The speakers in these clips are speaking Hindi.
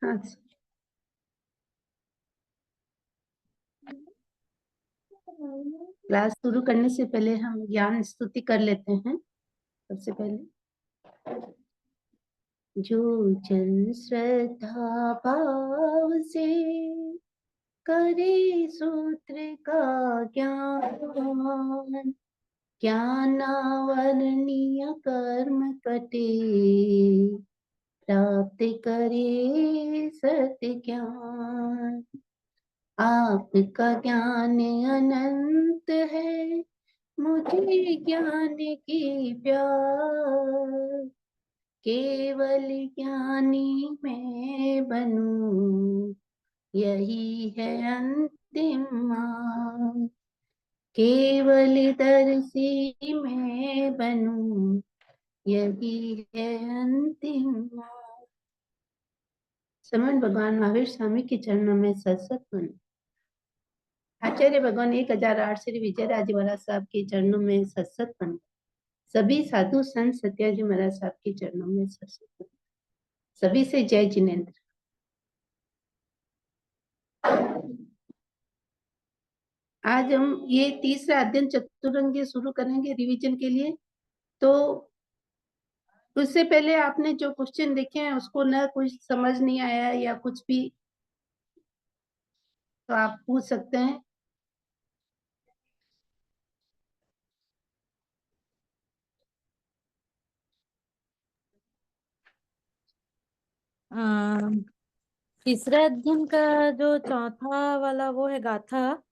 हाँ, क्लास शुरू करने से पहले हम ज्ञान स्तुति कर लेते हैं। सबसे पहले जो जन श्रद्धा भाव से करे सूत्र का ज्ञान, ज्ञानावरणीय कर्म कटे, प्राप्त करे सत्य ज्ञान। आपका ज्ञान अनंत है, मुझे ज्ञान की प्यास, केवल ज्ञानी मैं बनूं, यही है अंतिम मार्ग। केवल दर्शी मैं बनूं, यही है अंतिम मार्ग। समन भगवान महावीर स्वामी के चरणों में सत्सत बनो। आचार्य भगवान 1008 श्री विजयराज महाराज साहब के चरणों में सत्सत बनो। सभी साधु संत सत्याजी महाराज साहब के चरणों में सत्सत बनो। सभी से जय जिनेन्द्र। आज हम ये तीसरा अध्ययन चतुरंगी शुरू करेंगे रिवीजन के लिए। तो उससे पहले आपने जो क्वेश्चन देखे हैं उसको न कुछ समझ नहीं आया या कुछ भी, तो आप पूछ सकते हैं। तीसरे अध्ययन का जो चौथा वाला वो है गाथा,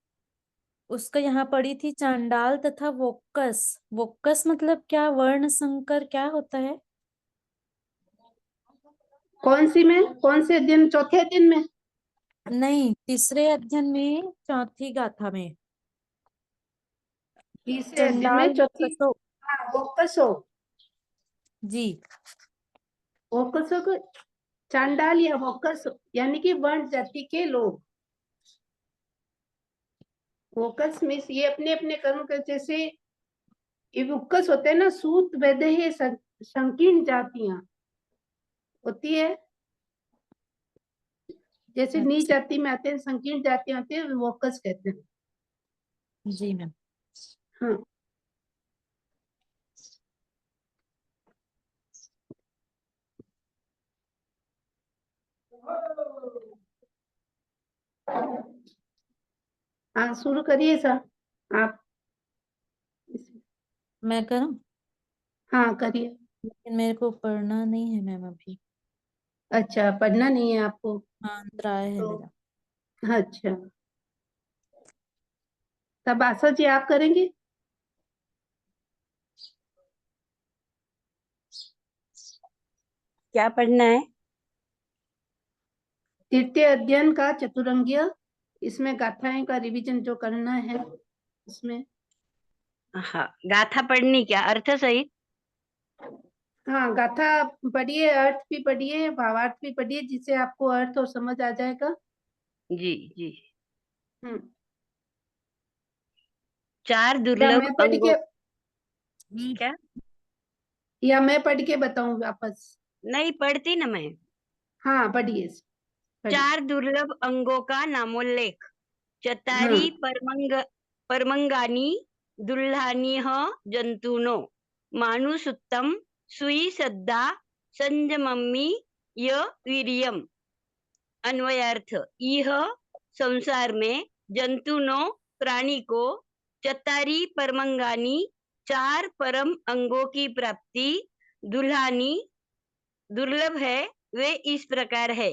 उसका यहाँ पढ़ी थी चांडाल तथा वोक्कस। वोक्कस मतलब क्या? वर्ण संकर क्या होता है? कौन सी में? कौन से अध्ययन? चौथे अध्ययन में? नहीं, तीसरे अध्ययन में चौथी गाथा में तीसरे अध्ययन में चंडाल चौथी। वोक्कसो। हाँ, वोकसो। जी। वोकसो को चांडाल या वोकस यानी कि वर्ण जाति के लोग। वोकस मीन्स ये अपने अपने कर्म के, जैसे ये वोकस होते हैं ना, सूत वैदेह संकीर्ण जातियां होती है। जैसे नीच अच्छा। जाति में आते हैं, संकीर्ण जातियां आती है, वोकस कहते हैं। जी मैम। हाँ, हाँ शुरू करिए सर आप। मैं करूं? हाँ करिए। लेकिन मेरे को पढ़ना नहीं है मैम अभी। अच्छा, पढ़ना नहीं है आपको? हाँ, अंतराय है तो मेरा। अच्छा, तब आशा जी आप करेंगे? क्या पढ़ना है? तृतीय अध्ययन का चतुरंगीय, इसमें गाथाएं का रिवीजन जो करना है उसमें। हाँ, गाथा पढ़नी, क्या अर्थ सही? हाँ, गाथा पढ़िए, अर्थ भी पढ़िए, भावार्थ भी पढ़िए, जिससे आपको अर्थ और समझ आ जाएगा। जी जी। हम्म। चार या दुर्लभ मैं पढ़ अंगों। के क्या? या मैं पढ़ के बताऊं वापस? नहीं, पढ़ती ना मैं। हाँ पढ़िए, पढ़िए। चार दुर्लभ अंगों का नामोल्लेख। हाँ। चतारी परमंगानी दुल्हानिह जंतुनो मानुसुत्तम सुई सद्दा संजमम्मी य वीर्यम। अन्वयार्थ: यह संसार में जंतुनो प्राणी को चतारी परमंगानी चार परम अंगों की प्राप्ति दुल्हानी दुर्लभ है। वे इस प्रकार है: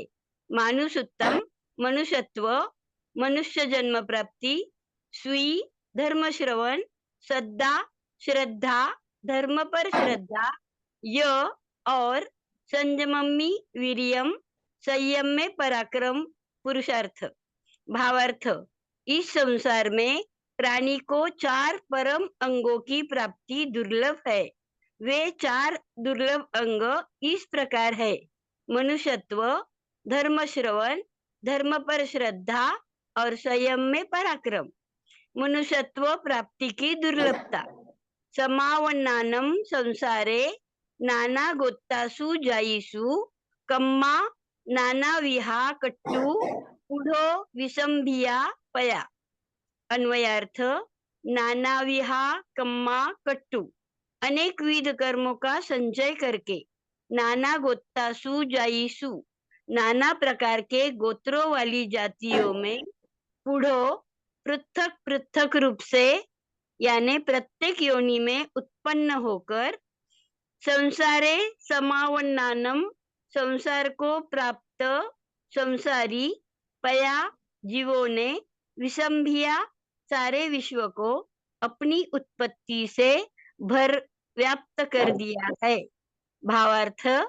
मानुषोत्तम मनुष्यत्व, मनुष्य जन्म प्राप्ति, स्वी धर्म श्रवण, सद्दा श्रद्धा, धर्म पर श्रद्धा, य और संयमम्मी वीर्यम, संयम में पराक्रम पुरुषार्थ। भावार्थ: इस संसार में प्राणी को चार परम अंगों की प्राप्ति दुर्लभ है। वे चार दुर्लभ अंग इस प्रकार है: मनुष्यत्व, धर्म श्रवण, धर्म पर श्रद्धा और संयम में पराक्रम। मनुष्यत्व प्राप्ति की दुर्लभता: समावन्नानम संसारे नाना गोत्तासु जायिषु कम्मा नानाविहा कट्टू पुढो विसंभिया पया. अन्वयार्थ नानाविहा कम्मा कट्टू, अनेकविध कर्मों का संचय करके नाना गोत्तासु जाईसु, नाना प्रकार के गोत्रों वाली जातियों में पुढो पृथक पृथक रूप से यानी प्रत्येक योनि में उत्पन्न होकर संसारे समावन्नानम, संसार को प्राप्त संसारी पया जीवों ने विसंभिया सारे विश्व को अपनी उत्पत्ति से भर व्याप्त कर दिया है. भावार्थ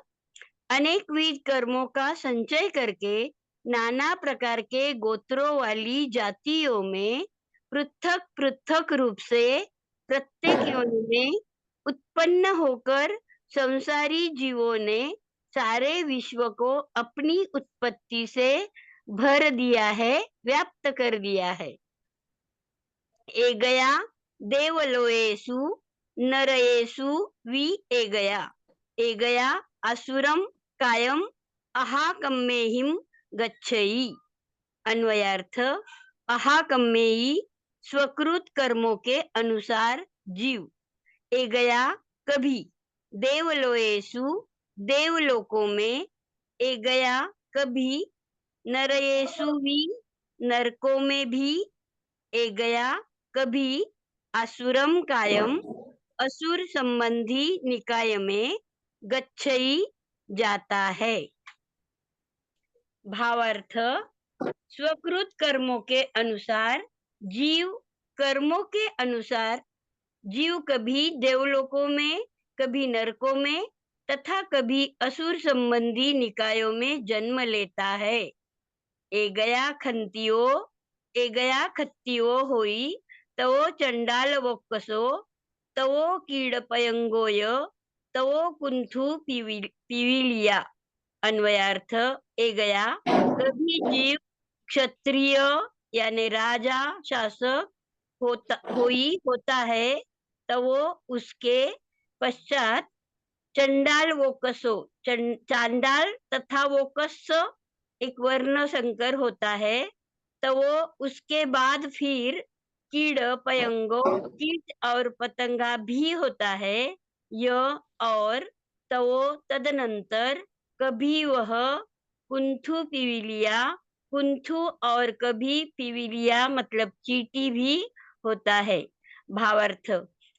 अनेकविध कर्मों का संचय करके नाना प्रकार के गोत्रों वाली जातियों में पृथक पृथक रूप से प्रत्येक योनि में उत्पन्न होकर संसारी जीवों ने सारे विश्व को अपनी उत्पत्ति से भर दिया है, व्याप्त कर दिया है. एगया देवलोएसु नरयेसु वि एगया. एगया असुरम कायम अहाकम्मेहिम गच्छई. अन्वयार्थ अहाकम्मेयी स्वकृत कर्मों के अनुसार जीव. एगया कभी, देवलोएसु देवलोकों में, एगया कभी, नरयेसु भी नरकों में भी, एगया कभी, असुरम कायम असुर संबंधी निकाय में गच्छई जाता है. भावार्थ स्वकृत कर्मों के अनुसार जीव, कर्मों के अनुसार जीव कभी देवलोकों में, कभी नरकों में तथा कभी असुर संबंधी निकायों में जन्म लेता है. एगया खंतियो, एगया खत्तियो होई तवो चंडाल वोक्कसो, तवो कीड़पयंगोय, तवो कुंथु पिविलिया. अन्वयार्थ एगया कभी जीव क्षत्रिय यानी राजा शासक होता है, तो वो उसके पश्चात चंडाल वोकसो, चांडाल तथा वोकस एक वर्ण संकर होता है, तो वो उसके बाद फिर कीड़ पयंगो, कीट और पतंगा भी होता है. यह और तो तदनंतर कभी वह कुंथु पिविलिया, कुंथु और कभी पिविलिया मतलब चीटी भी होता है. भावार्थ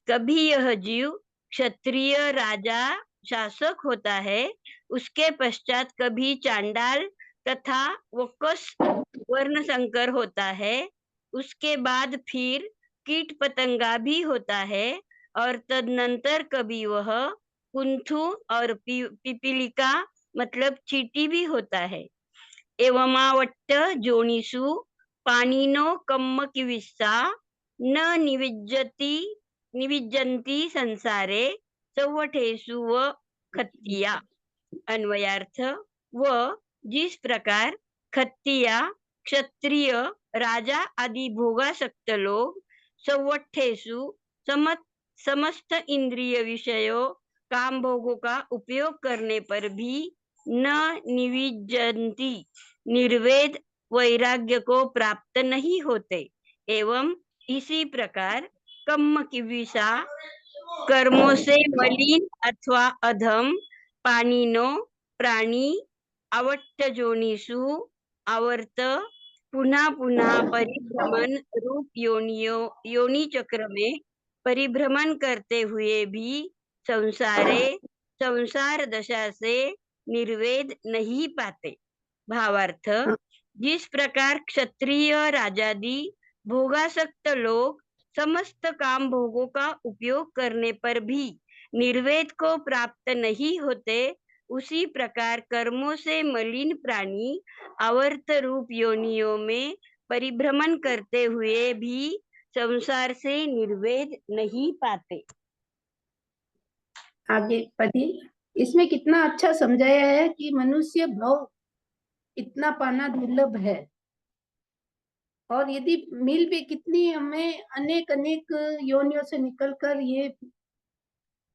कभी यह जीव क्षत्रिय राजा शासक होता है, उसके पश्चात कभी चांडाल तथा वोकस वर्ण संकर होता है, उसके बाद फिर कीट पतंगा भी होता है और तदनंतर कभी वह कुंथु और पिपीलिका मतलब चीटी भी होता है. एवमावट्ट जोनिषु पाणिनो कम्म किविस्सा न निविज्जन्ति संसारे सौवठेषु व खत्तिया. अन्वयार्थ व जिस प्रकार खत्तिया क्षत्रिय राजा आदि भोगासक्त लोग सौवठेषु समस्त इंद्रिय विषयों काम भोगों का उपयोग करने पर भी न निविज्जन्ति निर्वेद वैराग्य को प्राप्त नहीं होते. एवं इसी प्रकार कम्म किविसा कर्मों से मलिन अथवा अधम पाणिनो प्राणी आवट्ट जोनिषु आवर्त पुनः पुनः परिभ्रमण रूप योनि चक्र में परिभ्रमण करते हुए भी संसार दशा से निर्वेद नहीं पाते. भावार्थ जिस प्रकार क्षत्रिय राजादि भोगासक्त लोग समस्त काम भोगों का उपयोग करने पर भी निर्वेद को प्राप्त नहीं होते, उसी प्रकार कर्मों से मलिन प्राणी आवर्त रूप योनियों में परिभ्रमण करते हुए भी संसार से निर्वेद नहीं पाते. आगे पढ़िए. इसमें कितना अच्छा समझाया है कि मनुष्य भाव इतना पाना दुर्लभ है और यदि मिल भी कितनी हमें अनेक अनेक योनियों से निकलकर ये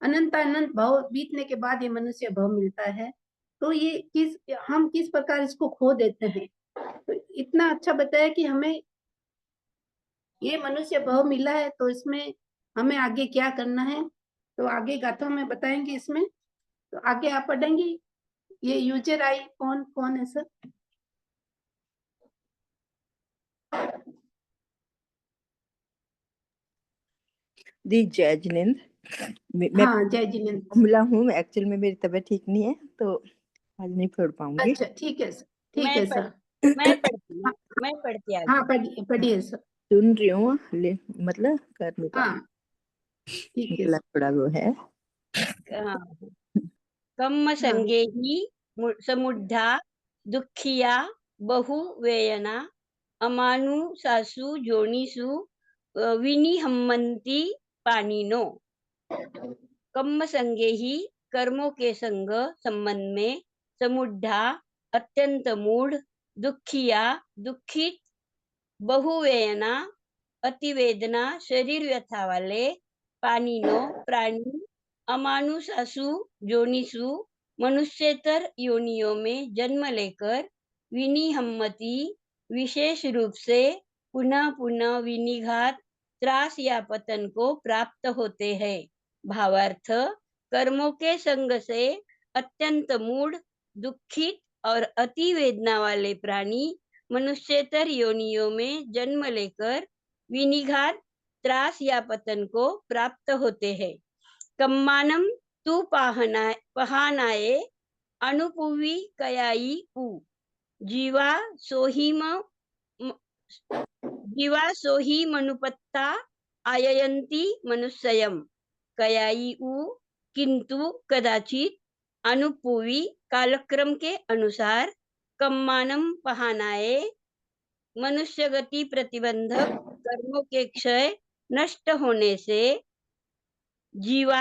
अनंत अनंत भाव बीतने के बाद ये मनुष्य भाव मिलता है. तो ये हम किस प्रकार इसको खो देते हैं। तो इतना अच्छा बताया कि हमें ये मनुष्य भाव मिला है, तो इसमें हमें आगे क्या करना है, तो आगे गाथा में बताएंगे इसमें। तो आगे आप पढ़ेंगी। ये यूजर आई कौन है सर? दी जय जिनेन्द्र। मैं हाँ, जय जिनेन्द्र। मिला हूँ, एक्चुअल में मेरी तबीयत ठीक नहीं है तो आज नहीं पढ़ पाऊंगी। अच्छा, ठीक है सर, ठीक है सर। मैं पढ़ती हूँ, मैं पढ़ती आगे। हाँ, पढ़िए सर। सुन रही हूँ, मतलब कर नहीं पा हाँ, ठीक है मतलब सर। थोड़ा वो है। हाँ। कम्म संगेहि समुद्धा दुखिया बहु वेयना अमानु सासु जोनिसु विनिहम्मन्ति पानिनो। कम्म संगेहि कर्मों के संग संबंध में, समुद्धा अत्यंत मूढ़, दुखिया दुखित, बहुवेयना अतिवेदना शरीर व्यथा वाले, पानिनो प्राणी, अमानुषासु जोनिसु मनुष्यतर योनियों में जन्म लेकर, विनिहम्मति विशेष रूप से पुनः पुनः विनिघात त्रास या पतन को प्राप्त होते हैं। भावार्थ, कर्मों के संग से अत्यंत मूढ़, दुखित और अति वेदना वाले प्राणी मनुष्यतर योनियों में जन्म लेकर विनिघात त्रास या पतन को प्राप्त होते हैं। कम्मानम तू पहानाए अनुपुवी कयाई उ जीवा सोहिम जीवा सोही मनुपत्ता आययन्ति मनुष्ययम् कयाई उ किंतु कदाचित अनुपुवी कालक्रम के अनुसार कम्मानम पहानाए मनुष्य गति प्रतिबंधक कर्मों के क्षय नष्ट होने से जीव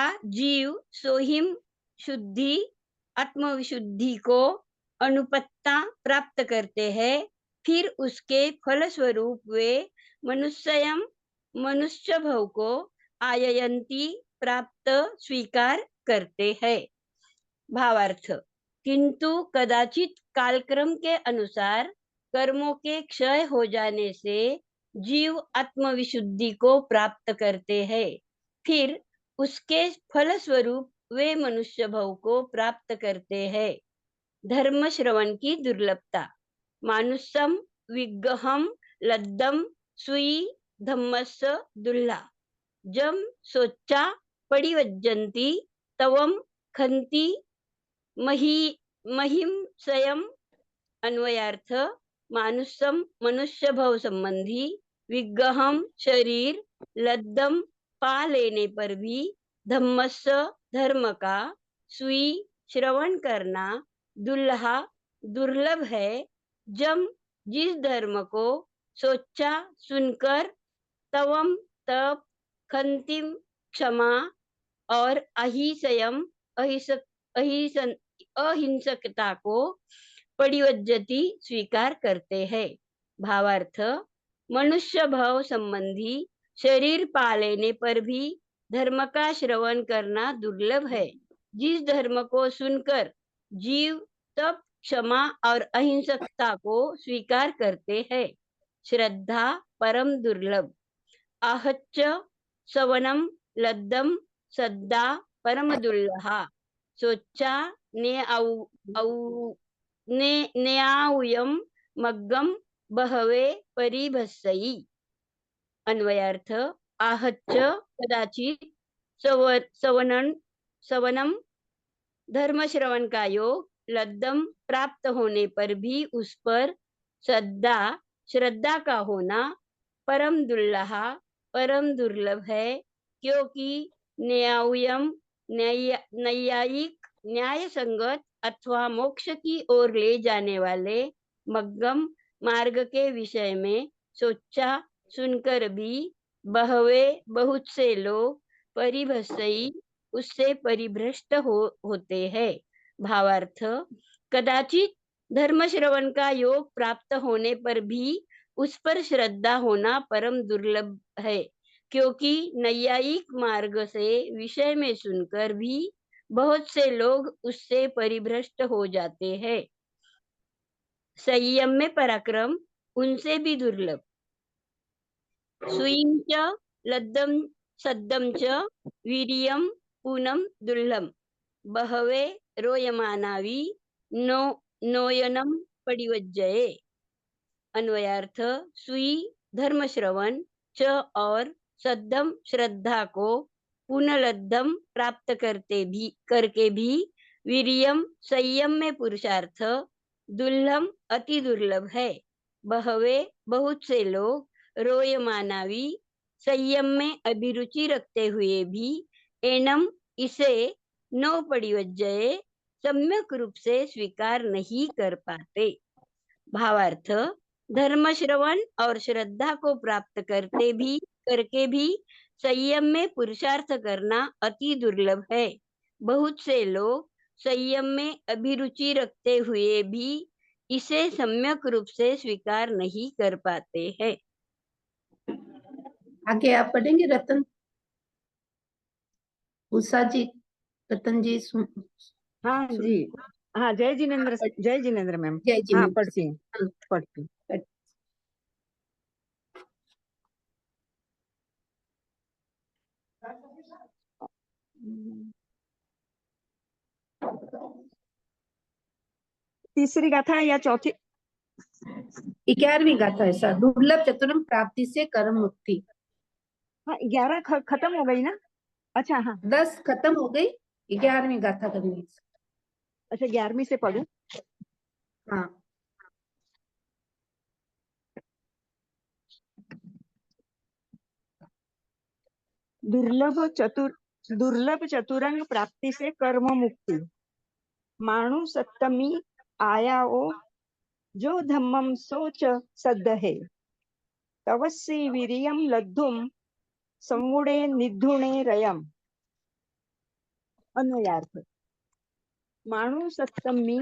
सोहिम शुद्धि आत्मविशुद्धि को अनुपत्ता प्राप्त करते हैं। फिर उसके फल स्वरूप वे मनुष्य भव को आययंती प्राप्त स्वीकार करते हैं। भावार्थ, किंतु कदाचित कालक्रम के अनुसार कर्मों के क्षय हो जाने से जीव आत्मविशुद्धि को प्राप्त करते हैं। फिर उसके फल स्वरूप वे मनुष्य भव को प्राप्त करते हैं। धर्म श्रवण की दुर्लभता। मानुषम विग्रहम लद्दम सुई धम्मस्य दुल्ला जम सोच्चा परिवज्जन्ति तवम खंति महिमसयम। अन्वयार्थ, मानुषम मनुष्य भव संबंधी, विग्रहम शरीर, लद्दम पा लेने पर भी, धम्मस्य धर्म का, सुई श्रवण करना, दुल्हा दुर्लभ है। जम जिस धर्म को, सोचा सुनकर, तवम तप, खंतिम क्षमा और अहिसयम अहिंसकता को परिवज्जति स्वीकार करते हैं। भावार्थ, मनुष्य भव संबंधी शरीर पा लेने पर भी धर्म का श्रवण करना दुर्लभ है। जिस धर्म को सुनकर जीव तप, क्षमा और अहिंसकता को स्वीकार करते हैं। श्रद्धा परम दुर्लभ। आहच्च सवनम लद्दम सद्दा परम दुर्लहा सोचा नेआउयम मग्गम बहवे परिभस्सई। अन्वयार्थ, आहच्च कदाचित सवनम धर्म श्रवण का योग, लद्दम प्राप्त होने पर भी उस पर श्रद्धा का होना, परम दुर्लहा परम दुर्लभ है, क्योंकि न्यायम नैयायिक न्याय संगत अथवा मोक्ष की ओर ले जाने वाले मग्गम मार्ग के विषय में सोचा सुनकर भी बहवे बहुत से लोग परिभस्सई उससे परिभ्रष्ट होते हैं। भावार्थ, कदाचित धर्म श्रवण का योग प्राप्त होने पर भी उस पर श्रद्धा होना परम दुर्लभ है, क्योंकि नैयायिक मार्ग से विषय में सुनकर भी बहुत से लोग उससे परिभ्रष्ट हो जाते हैं। संयम में पराक्रम उनसे भी दुर्लभ। सुईं च लद्दम सद्दम च वीर्यम पूनम दुर्लभ। बहवे रोयमानावी नो नोयनम पडिवज्जये। अन्वयार्थ सुई धर्म श्रवण च और सद्धम श्रद्धा को पुनलद्धम प्राप्त करके भी वीरियम संयम में पुरुषार्थ दुर्लभ अति दुर्लभ है। बहवे बहुत से लोग रोयमानावी संयम में अभिरुचि रखते हुए भी एनम इसे नो पडिवज्जये सम्यक रूप से स्वीकार नहीं कर पाते। भावार्थ धर्म श्रवण और श्रद्धा को प्राप्त करके भी संयम में पुरुषार्थ करना अति दुर्लभ है। बहुत से लोग संयम में अभिरुचि रखते हुए भी इसे सम्यक रूप से स्वीकार नहीं कर पाते हैं। आगे आप पढ़ेंगे रतन? उषा जी, रतन जी हाँ जी, हाँ जय जिनेन्द्र मैम। जय जी हाँ मैम। पढ़ती हूँ। तीसरी गाथा या चौथी? 11वीं गाथा है सर। दुर्लभ चतुरंग प्राप्ति से कर्म मुक्ति। हाँ 11 खत्म हो गई ना? अच्छा हाँ 10 खत्म हो गई, 11वीं गाथा करनी है। अच्छा 11वीं से पढ़ूं? हाँ दुर्लभ चतुरंग प्राप्ति से कर्म मुक्ति। माणु सप्तमी आयाओ जो धम्मम सोच सद्द है। तवस्सी वीरियम लद्धुम संवुडे निधुणे रयम। अन्वयार्थ माणु सप्तमी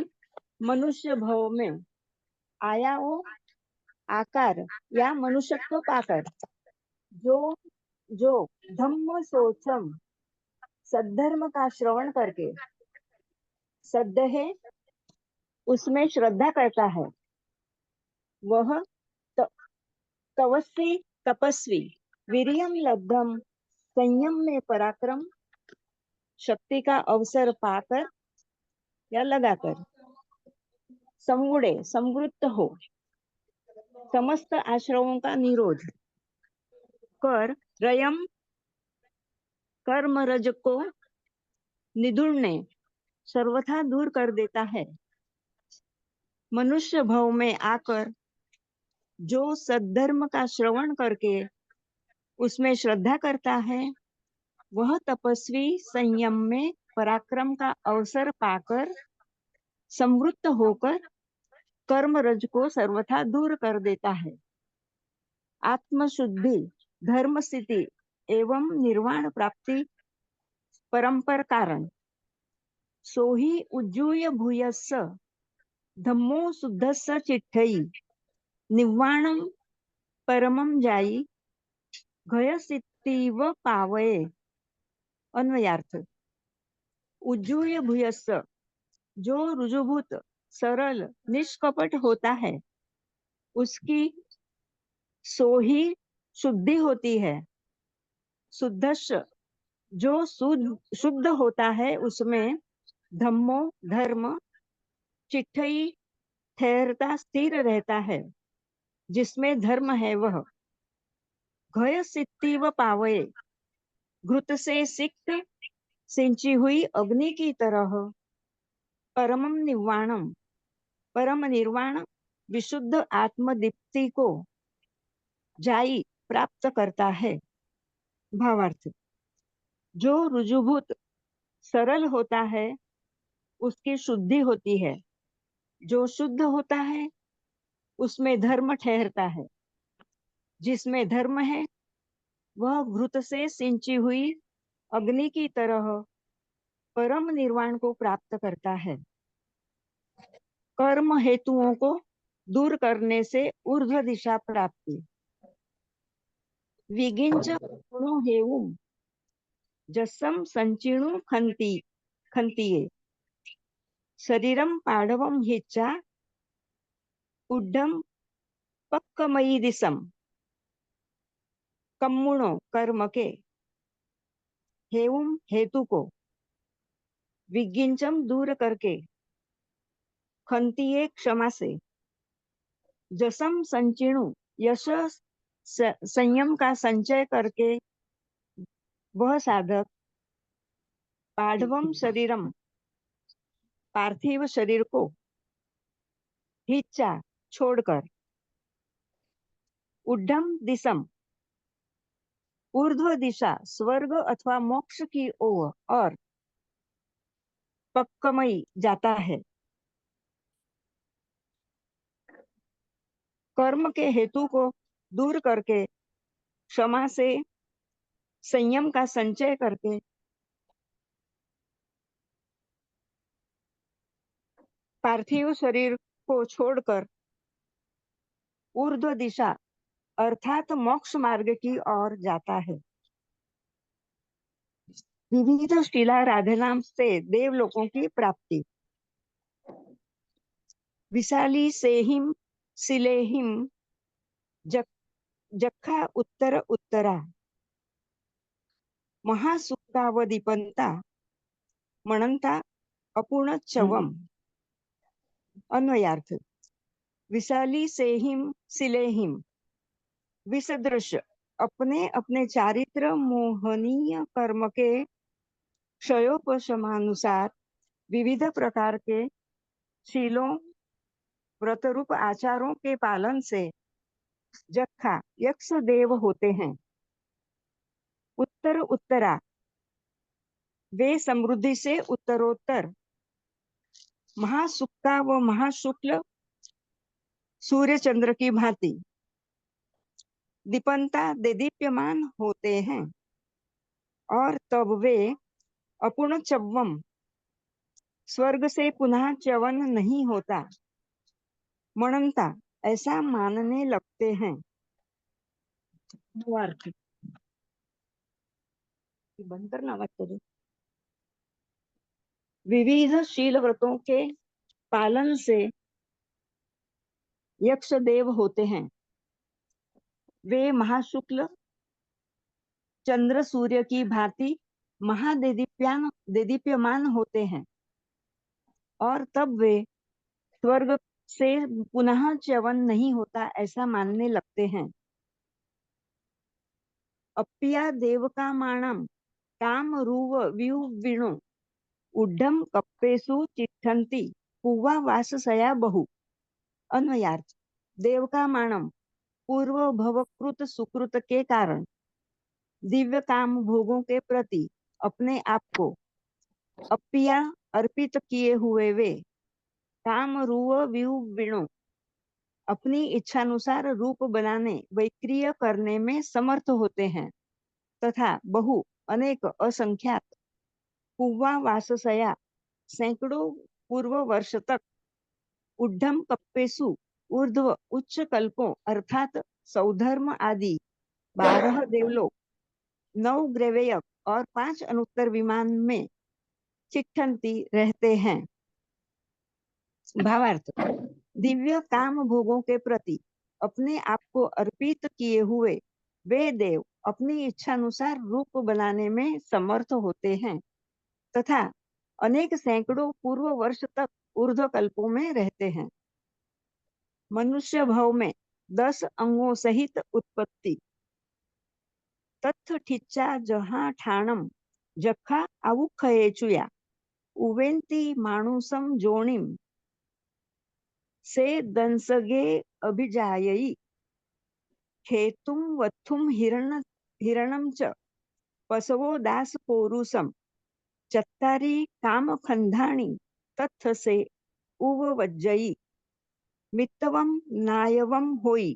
मनुष्य भव में आयाओ आकार या मनुष्यत्व पाकर जो धम्म सोचम सद्धर्म का श्रवण करके सद्द है उसमें श्रद्धा करता है, वह तवस्वी तपस्वी वीरियम लब्धम संयम में पराक्रम शक्ति का अवसर पाकर या लगाकर संवुड़े संवृत्त हो समस्त आश्रमों का निरोध कर रयम कर्म रज को निधुड़ने सर्वथा दूर कर देता है। मनुष्य भव में आकर जो सद्धर्म का श्रवण करके उसमें श्रद्धा करता है, वह तपस्वी संयम में पराक्रम का अवसर पाकर संवृत्त होकर कर्म रज को सर्वथा दूर कर देता है। आत्मशुद्धि धर्म स्थिति एवं निर्वाण प्राप्ति परंपर कारण सोही उज्जूय भूयस्स धम्मो शुद्धस्स चिट्ठई निवाणम परमम जाई घयसितीव पावये। अन्वयार्थ उज्जूय भूयस्स जो रुजुभूत सरल निष्कपट होता है उसकी सोही शुद्धि होती है। शुद्धस्स जो शुद्ध होता है उसमें धम्मो धर्म चिट्ठई ठहरता स्थिर रहता है, जिसमें धर्म है वह घय सित्तीव पावये घृत से सिक्त सिंची हुई अग्नि की तरह परमम निर्वाणम परम निर्वाण विशुद्ध आत्मदीप्ति को जाई प्राप्त करता है। भावार्थ जो रुजुभूत सरल होता है उसकी शुद्धि होती है, जो शुद्ध होता है उसमें धर्म ठहरता है, जिसमें धर्म है वह घृत से सिंची हुई अग्नि की तरह परम निर्वाण को प्राप्त करता है। कर्म हेतुओं को दूर करने से ऊर्ध्व दिशा प्राप्ति। विगिंच गुणो हेउम जसम संचिणु खंती खंतिये शरीरम पाडवम हिच्चा उड्डम पक्कमयी दिसम कम्मुणो कर्मके हेउम हेतु को विगिंचम दूर करके खंतिये क्षमा से जसम संचिणु यश संयम का संचय करके वह साधक पाढ़वम शरीरम पार्थिव शरीर को हिच्चा छोड़कर उड्डम दिशम ऊर्ध्व दिशा स्वर्ग अथवा मोक्ष की ओर और पक्कमई जाता है। कर्म के हेतु को दूर करके क्षमा से संयम का संचय करके पार्थिव शरीर को छोड़कर ऊर्ध्व दिशा अर्थात मोक्ष मार्ग की ओर जाता है। विविध शीला राधना से देवलोकों की प्राप्ति। विशाली सेहिम सिलेहिम जखा उत्तर उत्तरा महासुक्ता व दीपंता म्हणंता अपूर्ण चवम। अन्वयार्थ विशाली सेहिम सिलेहिम विसदृश अपने अपने चारित्र मोहनीय कर्म के क्षयोपशमानुसार विविध प्रकार के शीलों व्रतरूप आचारों के पालन से जखा यक्ष देव होते हैं। उत्तर उत्तरा वे समृद्धि से उत्तरोत्तर महासुक्ता व महाशुक्ल सूर्य चंद्र की भांति दीपंता देदीप्यमान होते हैं और तब वे अपूर्ण चव्वम स्वर्ग से पुनः च्यवन नहीं होता मनंता ऐसा मानने लगते हैं। अर्थ बंद करना मत करो। विविध शील व्रतों के पालन से यक्ष देव होते हैं। वे महाशुक्ल चंद्र सूर्य की भांति देदीप्यमान होते हैं और तब वे स्वर्ग से पुनः च्यवन नहीं होता ऐसा मानने लगते हैं। अप्पिया देव का माणम काम रूव विणु उड्डम कप्पेसु चिट्ठन्ति पुवा वाससया बहु। अन्वयार्थ देव का माणम पूर्व भवकृत सुकृत के कारण दिव्य काम भोगों के प्रति अपने आप को अप्पिया अर्पित किए हुए वे काम रूव विणु अपनी इच्छानुसार रूप बनाने वैक्रिय करने में समर्थ होते हैं तथा बहु अनेक असंख्यात पुव्वा वाससया सैकड़ों पूर्व वर्ष तक उड्डम कप्पेसु ऊर्ध्व उच्च कल्पों अर्थात सौधर्म आदि 12 देवलोक 9 ग्रेवेयक और 5 अनुत्तर विमान में चिट्ठन्ति रहते हैं। भावार्थ दिव्य काम भोगों के प्रति अपने आप को अर्पित किए हुए वे देव अपनी इच्छानुसार रूप बनाने में समर्थ होते हैं तथा अनेक सैकड़ों पूर्व वर्ष तक ऊर्ध्व कल्पों में रहते हैं। मनुष्य भव में 10 अंगों सहित उत्पत्ति तत्थ ठिच्चा जहां ठाणम जखा आउखयेचुया उवेंती माणुसम जोणिम से दंसगे अभिजायई खेतुम वत्थुम हिरणम च पसवो दास पोरुसम चत्तारी काम खंधाणी तत्थ से उववज्जयी मित्तवम नायवम होई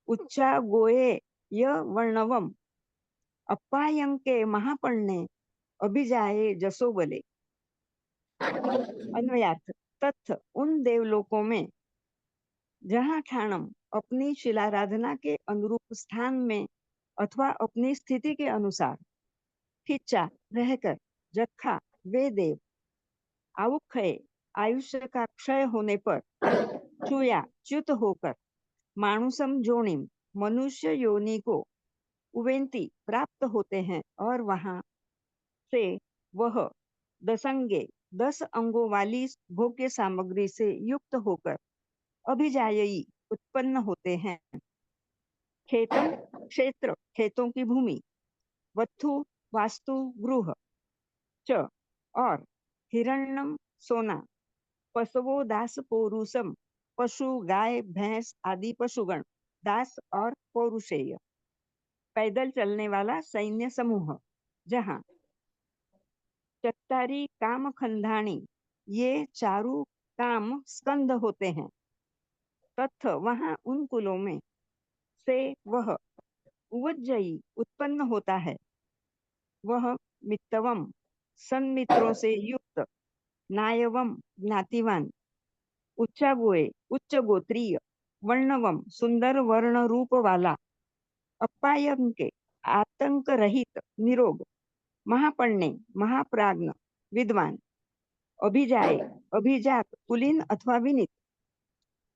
उच्चा गोये य वर्णवम अप्पायंके महापण्णे अभिजाये जसो बले। अन्वयार्थ तत्थ उन देवलोकों में जहाँ ठाणम अपनी शिलाराधना के अनुरूप स्थान में अथवा अपनी स्थिति के अनुसार ठिच्चा रहकर जखा वे देव आउक्षय आयुष्य का क्षय होने पर चूया च्युत होकर मानुसम जोनिम मनुष्य योनि को उवेंती प्राप्त होते हैं और वहां से वह दसंगे 10 अंगों वाली भोग्य सामग्री से युक्त होकर अभिजायी उत्पन्न होते हैं। खेतम क्षेत्र खेतों की भूमि, वत्थु वास्तु गृह च और हिरण्यम सोना, पशवो दास पौरुषम पशु गाय भैंस आदि पशुगण, दास और पौरुषेय पैदल चलने वाला सैन्य समूह, जहाँ चत्तारी काम खंडाणी ये चारों काम स्कंद होते हैं, तथा वहां उन कुलों में से वह उवज्जयी उत्पन्न होता है। वह मित्तवम सन्मित्रों से युक्त, नायवम ज्ञातिवान, उच्चागोए उच्च गोत्रीय, वर्णवम सुंदर वर्ण रूप वाला, अपायम के आतंक रहित निरोग, महापण्य महाप्राज्ञ विद्वान, अभिजाए अभिजात कुलीन अथवा विनीत,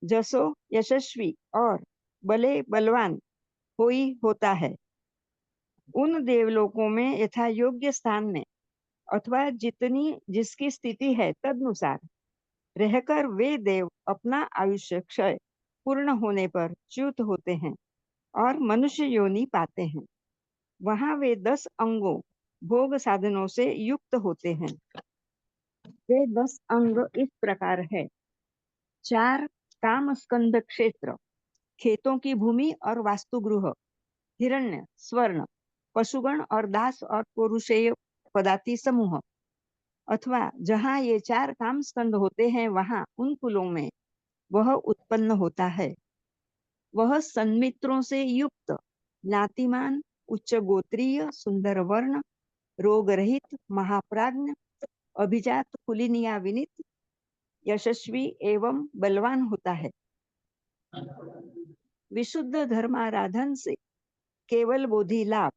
जसो यशस्वी और बले बलवान होई होता है। उन देवलोकों में यथा योग्य स्थान में अथवा जितनी जिसकी स्थिति है तदनुसार रहकर वे देव अपना आयुष्य क्षय पूर्ण होने पर च्युत होते हैं और मनुष्य योनि पाते हैं। वहां वे 10 अंगों भोग साधनों से युक्त होते हैं। वे 10 अंग इस प्रकार है। 4 काम स्कंद क्षेत्र, खेतों की भूमि और वास्तुगृह, हिरण्य स्वर्ण, पशुगण और दास और पौरुषेय पदाति समूह, अथवा जहाँ ये 4 काम स्कंद होते हैं वहां उन कुलों में वह उत्पन्न होता है। वह सन्मित्रों से युक्त, ज्ञातिमान, उच्च गोत्रीय, सुंदर वर्ण, रोग रहित, महाप्राज्ञ, अभिजात कुलीन या विनीत, यशस्वी एवं बलवान होता है। विशुद्ध धर्माराधन से केवल बोधि लाभ।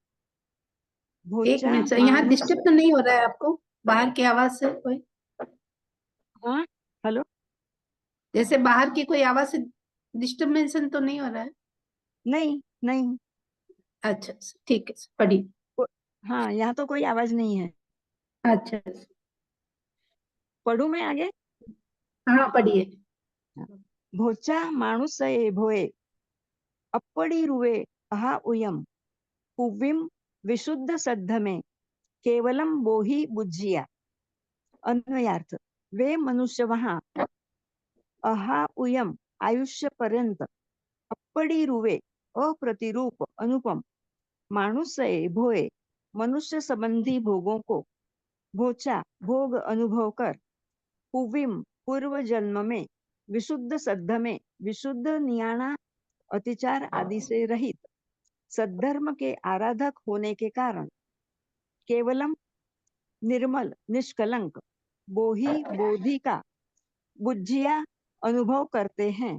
एक भोचा मिनट सर, यहाँ मानस। डिस्टर्ब तो नहीं हो रहा है आपको बाहर की आवाज से कोई? हाँ, हेलो। जैसे बाहर की कोई आवाज से डिस्टर्बेंस तो नहीं हो रहा है? नहीं नहीं, अच्छा ठीक है सर, पढ़िए। हाँ यहाँ तो कोई आवाज नहीं है। अच्छा पढ़ू मैं आगे? हाँ पढ़िए। भोचा मानुस ये भोए अप्पड़ी रुवे अहा उयम पुविम विशुद्ध सद्ध में केवलम बोही बुज्जिया। अन्वयार्थ, वे मनुष्य वहां अहा उयम आयुष्य पर्यंत, अप्पड़ी रुवे अप्रतिरूप अनुपम, मानुष्य भोए मनुष्य संबंधी भोगों को, भोचा भोग अनुभव कर, पुविम पूर्व जन्म में, विशुद्ध सद्ध में विशुद्ध नियाणा अतिचार आदि से रहित, सद्धर्म के आराधक होने के कारण, केवलम निर्मल निष्कलंक, बोही बोधि का बुज्जिया अनुभव करते हैं।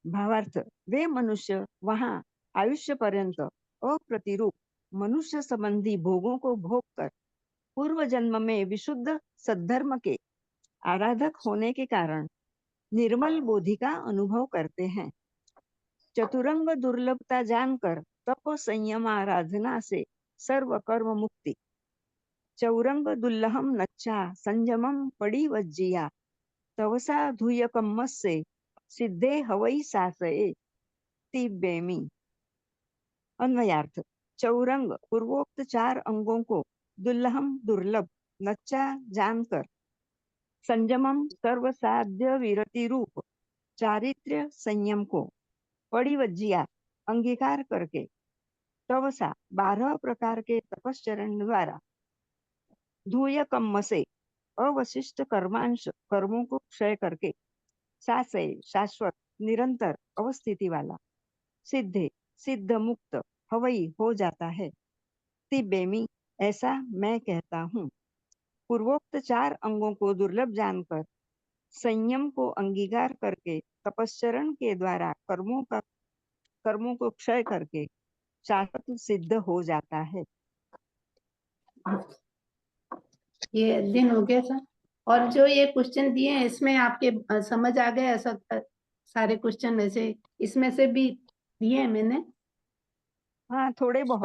भावार्थ, वे मनुष्य वहां आयुष्य पर्यंत अप्रतिरूप मनुष्य संबंधी भोगों को भोग कर पूर्व जन्म में विशुद्ध सद्धर्म के आराधक होने के कारण निर्मल बोधि का अनुभव करते हैं। चतुरंग दुर्लभता जानकर तप संयम आराधना से सर्व कर्म मुक्ति, चौरंग दुल्लहम नच्चा संयमम पड़ी वज्जिया, तवसा धूयकम्म से सिद्धे हवई सासए तिब्बेमी। अन्वयार्थ, चौरंग पूर्वोक्त 4 अंगों को दुल्लहम दुर्लभ, नच्चा जानकर, संयमम सर्वसाध्य विरति रूप चारित्र्य संयम को, पड़िवज्जिया अंगीकार करके, तवसा 12 प्रकार के तपश्चरण द्वारा, धूय कम्म से अवशिष्ट कर्मांश कर्मों को क्षय करके, सासय शाश्वत निरंतर अवस्थिति वाला, सिद्धे सिद्ध मुक्त हवई हो जाता है, तिब्बेमी ऐसा मैं कहता हूँ। पूर्वोक्त 4 अंगों को दुर्लभ जानकर संयम को अंगीकार करके तपश्चरण के द्वारा कर्मों को क्षय करके शाश्वत सिद्ध हो जाता है। ये अध्ययन हो गया सर? और जो ये क्वेश्चन दिए हैं इसमें आपके समझ आ गए ऐसा? सारे क्वेश्चन ऐसे इसमें से भी दिए हैं मैंने। हाँ, थोड़े बहुत।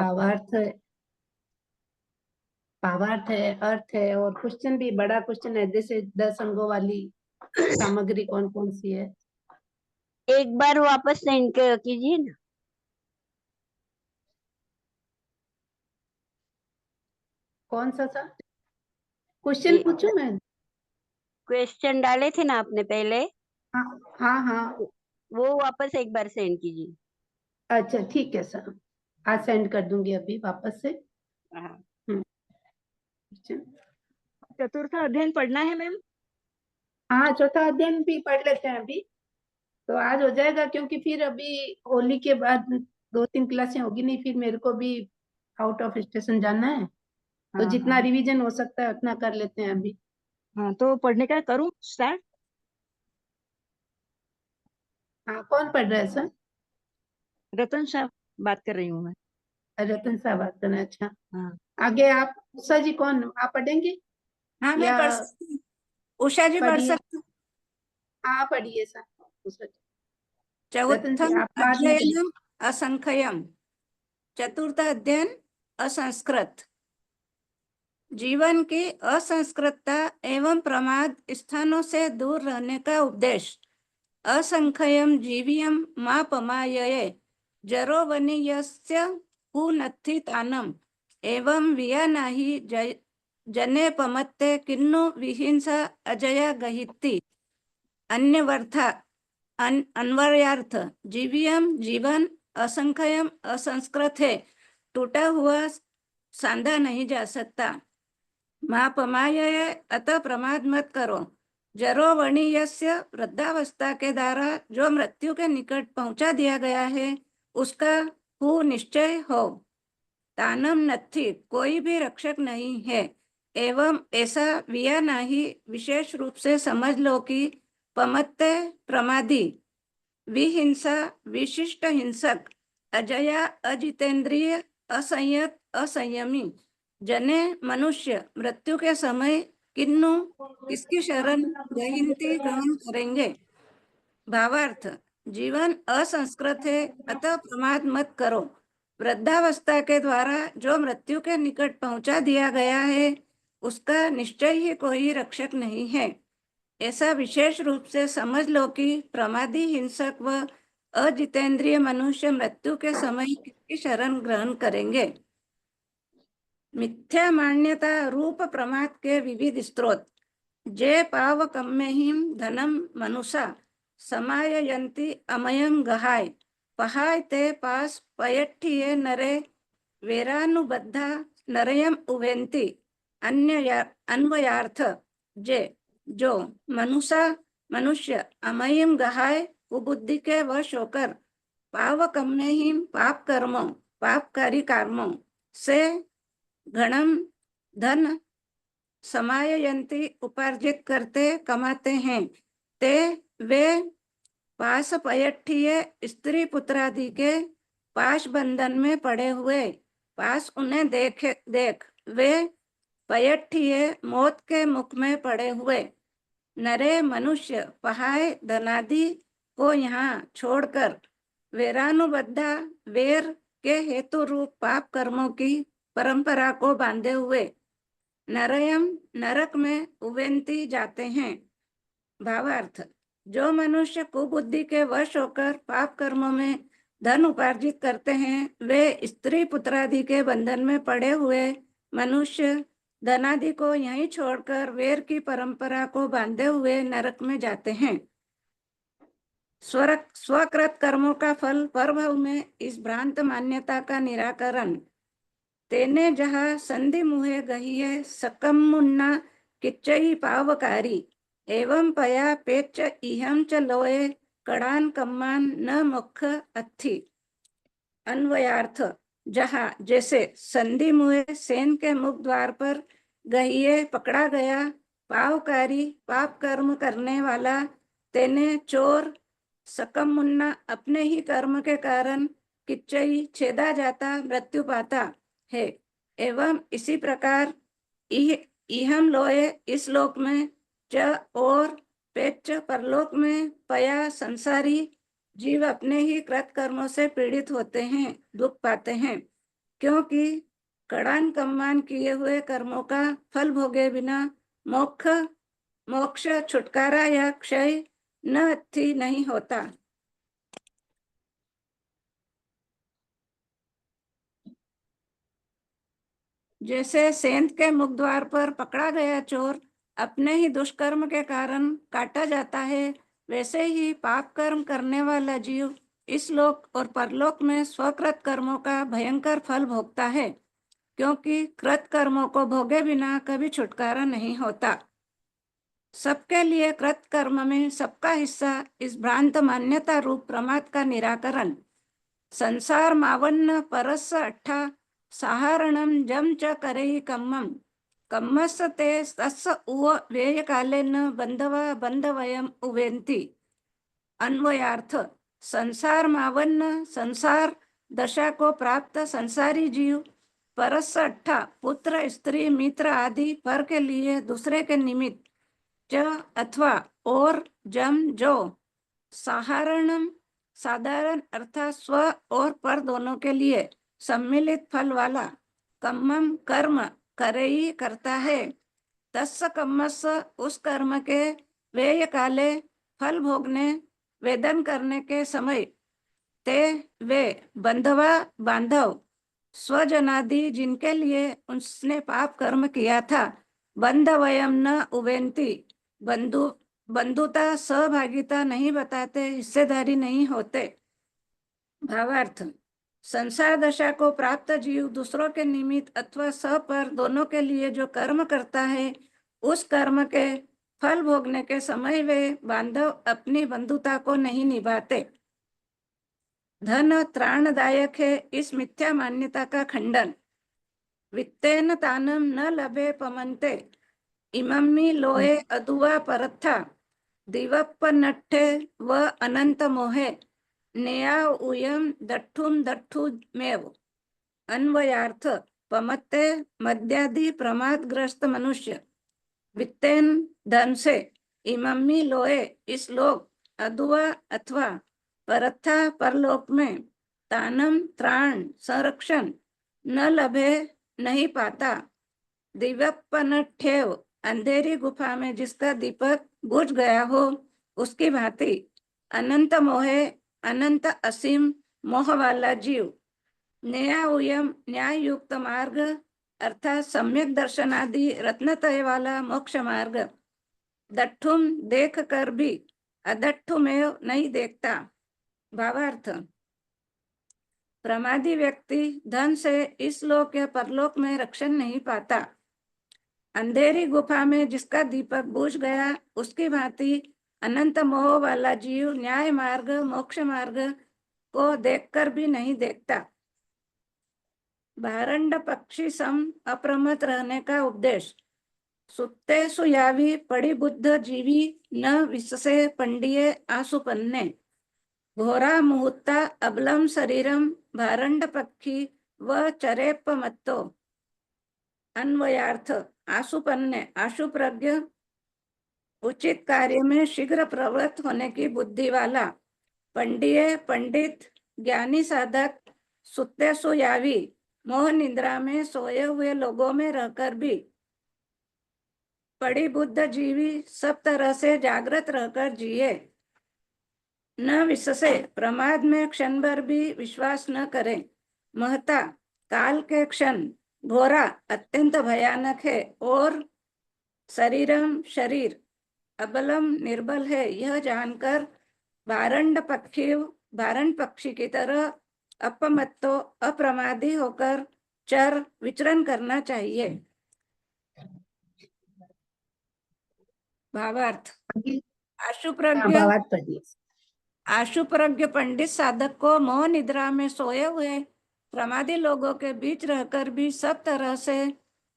भावार्थ है, अर्थ है, और क्वेश्चन भी बड़ा क्वेश्चन है, जैसे 10 अंगों वाली सामग्री कौन कौन सी है। एक बार वापस सेंड कीजिए ना। कौन सा क्वेश्चन ये पूछूं मैं? क्वेश्चन डाले थे ना आपने पहले, हाँ हाँ हाँ। वो वापस एक बार सेंड कीजिए। अच्छा ठीक है सर, आज सेंड कर दूंगी अभी वापस से। हाँ। अच्छा। चतुर्थ अध्ययन पढ़ना है मैम? हाँ, चौथा अध्ययन भी पढ़ लेते हैं अभी, तो आज हो जाएगा, क्योंकि फिर अभी होली के बाद 2-3 क्लासें होगी नहीं, फिर मेरे को भी आउट ऑफ स्टेशन जाना है, तो हाँ जितना हाँ रिवीजन हो सकता है उतना कर लेते हैं अभी। हाँ, तो पढ़ने का करूँ स्टार्ट? हाँ, कौन पढ़ रहा है सर? रतन शाह बात कर रही हूँ मैं। रतन साहब बात कर रहे हैं, अच्छा। हाँ आगे आप उषा जी, कौन आप पढ़ेंगे हाँ, मैं या? पढ़ सकती हूँ। उषा जी पढ़ पढ़िए, सकती हूँ। हाँ पढ़िए सर, उषा जी। रतन जी चौथम आप बाद में पढ़िए। अध्ययनम असंख्यम। चतुर्थ अध्ययन असंस्कृत। जीवन की असंस्कृतता एवं प्रमाद स्थानों से दूर रहने का उपदेश। असंख्यम जीवियम मा पमायये जरो वनीयस्य कुनत्थितानम एवं वियानाहि जने पमत्ते किन्नु विहिंसा अजया गहिति अन्यवर्था अन्वयार्थ। जीवियम जीवन, असंख्यम असंस्कृत है, टूटा हुआ सांधा नहीं जा सकता। माँ पमाय अतः प्रमाद मत करो। जरो वर्णीयस्य वृद्धावस्था के द्वारा जो मृत्यु के निकट पहुंचा दिया गया है उसका हु निश्चय हो। तानम नथी कोई भी रक्षक नहीं है। एवं ऐसा विया नहीं विशेष रूप से समझ लो कि पमत्ते प्रमादी, विहिंसा विशिष्ट हिंसक, अजया अजितेंद्रिय, असंयत असंयमी, जने मनुष्य मृत्यु के समय किन्नु किसकी शरण गहिंती ग्रहण करेंगे। भावार्थ, जीवन असंस्कृत है अतः प्रमाद मत करो। वृद्धावस्था के द्वारा जो मृत्यु के निकट पहुंचा दिया गया है उसका निश्चय ही कोई रक्षक नहीं है। ऐसा विशेष रूप से समझ लो कि प्रमादी हिंसक व अजितेंद्रिय मनुष्य मृत्यु के समय किसकी शरण ग्रहण करेंगे। मिथ्या मान्यता रूप प्रमाद के विविध स्रोत। जे पावकम्यहिं धनम मनुषा समाययन्ति अमयं गहाय पहाय ते पास पयट्ठिये नरे वेरानुबद्धा नरयम उवेन्ति अन्वयार्थ। जे जो मनुष्य अमयम गहाय कुबुद्धि के वश होकर पावकम्यहिं पापकारी कर्मों से घणम धन समाययन्ति उपार्जित करते कमाते हैं, ते वे पास पयट्ठिये स्त्री पुत्रादि के पाश बंधन में पड़े हुए पास उन्हें देख वे पयट्ठिये मौत के मुख में पड़े हुए नरे मनुष्य पहाय धनादि को यहाँ छोड़कर वेरानुबद्धा वेर के हेतु रूप पाप कर्मों की परंपरा को बांधे हुए नरयम नरक में उवेंती जाते हैं। भावार्थ, जो मनुष्य कुबुद्धि के वश होकर पाप कर्मों में धन उपार्जित करते हैं वे स्त्री पुत्रादि के बंधन में पड़े हुए मनुष्य धनादि को यहीं छोड़कर वेर की परंपरा को बांधे हुए नरक में जाते हैं। स्वकृत कर्मों का फल परभव में इस भ्रांत मान्यता का निराकरण। तेने जहाँ संधि मुहे गहिये सकम मुन्ना किच्चई पावकारी एवं पया पेच इहम च लोए कड़ान कम्मान न मुख अथि। अन्वयार्थ, जहाँ जैसे संधि मुहे सेन के मुख द्वार पर गहिये पकड़ा गया पावकारी पाप कर्म करने वाला, तेने चोर सकम मुन्ना अपने ही कर्म के कारण किच्चई छेदा जाता मृत्यु पाता है। एवं इसी प्रकार इहम लोए इस लोक में च और पेच परलोक में पया संसारी जीव अपने ही कृत कर्मों से पीड़ित होते हैं, दुख पाते हैं, क्योंकि कड़ान कम्मान किए हुए कर्मों का फल भोगे बिना मोक्ष छुटकारा या क्षय न अथी नहीं होता। जैसे सेंध के मुख द्वार पर पकड़ा गया चोर अपने ही दुष्कर्म के कारण काटा जाता है, वैसे ही पाप कर्म करने वाला जीव इस लोक और परलोक में स्वकृत कर्मों का भयंकर फल भोगता है, क्योंकि कृत कर्मों को भोगे बिना कभी छुटकारा नहीं होता। सबके लिए कृत कर्म में सबका हिस्सा, इस भ्रांत मान्यता रूप प्रमाद का निराकरण। संसार मावन्न परस्स अट्ठा साहारणम जम च करई कम्मम कम्मस्स ते तस्स उव व्यय कालेन बंधवा बंधवयम उवेंति। अन्वयार्थ, संसार मावन्न संसार दशा को प्राप्त संसारी जीव परस्स अट्ठा पुत्र स्त्री मित्र आदि पर के लिए दूसरे के निमित्त, च अथवा और, जम जो, साहारणम साधारण अर्थात स्व और पर दोनों के लिए सम्मिलित फल वाला, कम्मम कर्म करई करता है, तस्स कम्मस्स उस कर्म के व्यय काले फल भोगने वेदन करने के समय, ते वे बंधवा बांधव स्वजनादि जिनके लिए उसने पाप कर्म किया था, बंधवयम न उवेंति बंधुता सहभागिता नहीं बताते, हिस्सेदारी नहीं होते। भावार्थ, संसार दशा को प्राप्त जीव दूसरों के निमित्त अथवा सह पर दोनों के लिए जो कर्म करता है, उस कर्म के फल भोगने के समय वे बांधव अपनी बंधुता को नहीं निभाते। धन त्राणदायक है, इस मिथ्या मान्यता का खंडन। वित्तेन तानम न लभे पमन्ते इमम्मी लोए अदुवा परथा दिवप्पनट्ठे व अनंत मोहे नेया उयम दट्ठुमेव। अन्वयार्थ, पमत्ते मद्यादि प्रमादग्रस्त मनुष्य, वित्तेन धन से, इमम्मी लोए इस लोक, अदुवा अथवा परथा परलोक में, तानम त्राण संरक्षण, न लभे नहीं पाता, दिव्यपनठेव अंधेरी गुफा में जिसका दीपक बुझ गया हो उसकी भांति, अनंत मोहे अनंत असीम मोह वाला जीव, न्याय उयम न्याय युक्त मार्ग अर्थात सम्यक दर्शन आदि रत्नतय वाला मोक्ष मार्ग, दट्ठुम देख कर भी अदट्ठुमेव नहीं देखता। भावार्थ, प्रमादी व्यक्ति धन से इस लोक या परलोक में रक्षण नहीं पाता। अंधेरी गुफा में जिसका दीपक बुझ गया उसकी भांति अनंत मोह वाला जीव न्याय मार्ग मोक्ष मार्ग को देखकर भी नहीं देखता। भारंड पक्षी सम अप्रमत रहने का उपदेश। सुत्ते सुयावी पड़ी बुद्ध जीवी न विससे पंडिये आसुपन्ने, घोरा मुहूर्ता अबलम शरीरम भारंड पक्षी व चरेप मत्तो। अन्वयार्थ, आशुपन्ने आशुप्रज्ञ उचित कार्य में शीघ्र प्रवृत्त होने की बुद्धि वाला, पंडिये पंडित ज्ञानी साधक, सुत्ते सुयावी मोह निद्रा में सोए हुए लोगों में रहकर भी, पड़ी बुद्ध जीवी सब तरह से जागृत रहकर जिए, न विससे प्रमाद में क्षण भर भी विश्वास न करें, महता काल के क्षण, घोरा अत्यंत भयानक है, और शरीरम शरीर अबलम निर्बल है, यह जानकर भारंड पक्षी की तरह अपमत्तो अप्रमादी होकर चर विचरण करना चाहिए। भावार्थ, आशुप्रज्ञ भावार्थ पढ़िए। आशुप्रज्ञ पंडित साधक को मोह निद्रा में सोए हुए प्रमादी लोगों के बीच रहकर भी सब तरह से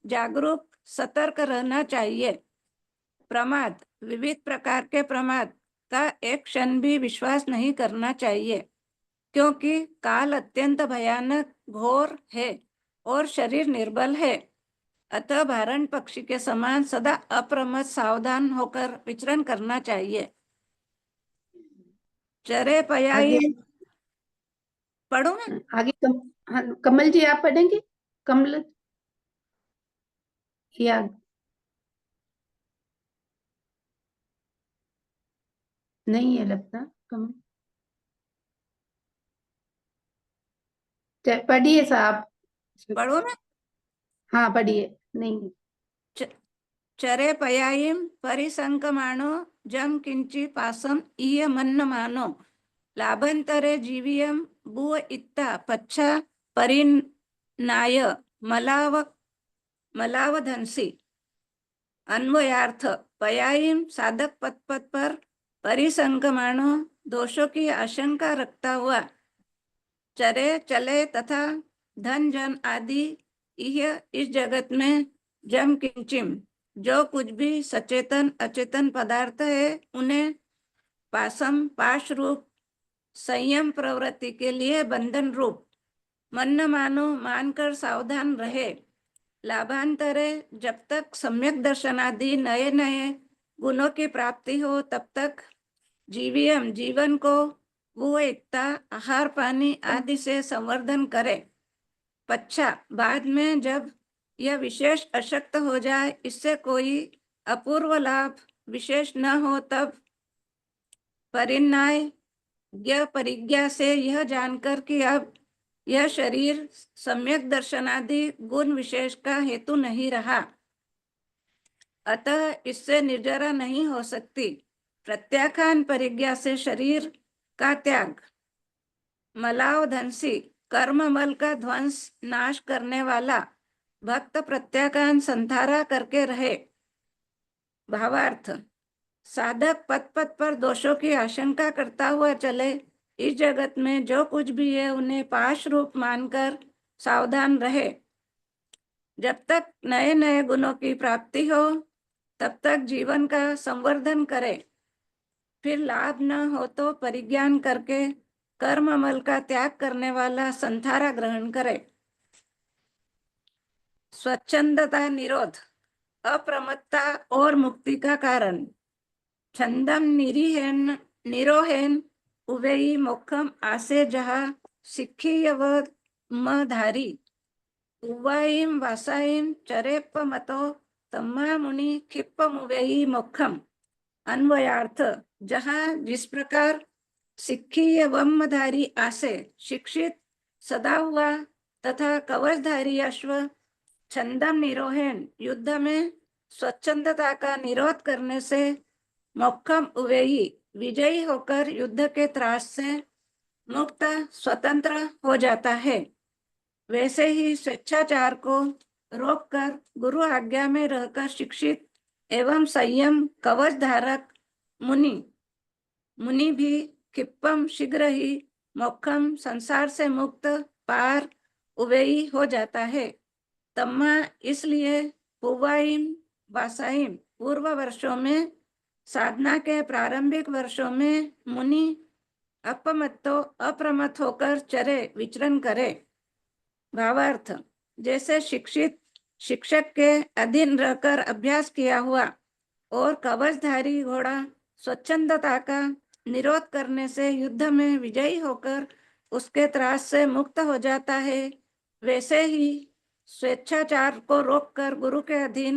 जागरूक सतर्क रहना चाहिए। प्रमाद, विविध प्रकार के प्रमाद का एक क्षण भी विश्वास नहीं करना चाहिए, क्योंकि काल अत्यंत भयानक घोर है और शरीर निर्बल है। अतः भारण पक्षी के समान सदा अप्रमत्त सावधान होकर विचरण करना चाहिए। चरे पयाई आगे पढ़ूं मैं? आगे हाँ, कमल जी आप पढ़ेंगे? कमल या नहीं है लगता कमल। पढ़िए साहब। पढ़ूं मैं? हाँ पढ़िए। नहीं चरे पयायिम परिसंकमाणो जम किंचि पासम इय मन्नमानो लाभंतरे जीवियम भुव इत्ता पच्छा परिनाय मलावधंसी। अन्वयार्थ पयायिम साधक पद पर परिसंकमाणो दोषों की आशंका रखता हुआ चरे चले तथा धन जन आदि यह इस जगत में जम किंचिम जो कुछ भी सचेतन अचेतन पदार्थ है उन्हें पासम पाश रूप संयम प्रवृत्ति के लिए बंधन रूप मन मानो मानकर सावधान रहे। लाभांतरे जब तक सम्यक दर्शन आदि नए नए गुणों की प्राप्ति हो तब तक जीवियम जीवन को वो एकता आहार पानी आदि से संवर्धन करे। पच्छा बाद में जब यह विशेष अशक्त हो जाए इससे कोई अपूर्व लाभ विशेष न हो तब परिणाय परिज्ञा से यह जानकर कि अब यह शरीर सम्यक दर्शनादि गुण विशेष का हेतु नहीं रहा अतः इससे निर्जरा नहीं हो सकती। प्रत्याख्यान परिज्ञा से शरीर का त्याग मलावधंसी कर्म मल का ध्वंस नाश करने वाला भक्त प्रत्याख्यान संधारा करके रहे। भावार्थ साधक पद पद पर दोषों की आशंका करता हुआ चले। इस जगत में जो कुछ भी है उन्हें पाश रूप मानकर सावधान रहे। जब तक नए नए गुणों की प्राप्ति हो तब तक जीवन का संवर्धन करे। फिर लाभ न हो तो परिज्ञान करके कर्म अमल का त्याग करने वाला संधारा ग्रहण करे। स्वच्छंदता निरोध अप्रमत्ता और मुक्ति का कारण छंदम निरीहेन निरोहेन उवेयी मोक्षम आसे जहा सिक्खियव मधारी उवाईम वासाईम चरेप मतो तम्मा मुनि खिप्पम उवेयी मोक्षम। अन्वयार्थ जहाँ जिस प्रकार सिक्खीय वम्मधारी आसे शिक्षित सदा हुआ तथा कवचधारी अश्व छंदम निरोहेन युद्ध में स्वच्छंदता का निरोध करने से मोक्षम उवेयी विजयी होकर युद्ध के त्रास से मुक्त स्वतंत्र हो जाता है वैसे ही स्वेच्छाचार को रोककर गुरु आज्ञा में रहकर शिक्षित एवं संयम कवच धारक मुनि भी क्षिप्पम शीघ्र ही मोक्षम संसार से मुक्त पार उवेयी हो जाता है। तम्मा इसलिए पूर्वाइम वासाइम पूर्व वर्षों में साधना के प्रारंभिक वर्षों में मुनि अपमत्तो अप्रमत्त होकर चरे विचरण करे। भावार्थ जैसे शिक्षित शिक्षक के अधीन रहकर अभ्यास किया हुआ और कवचधारी घोड़ा स्वच्छंदता का निरोध करने से युद्ध में विजयी होकर उसके त्रास से मुक्त हो जाता है वैसे ही स्वेच्छाचार को रोककर गुरु के अधीन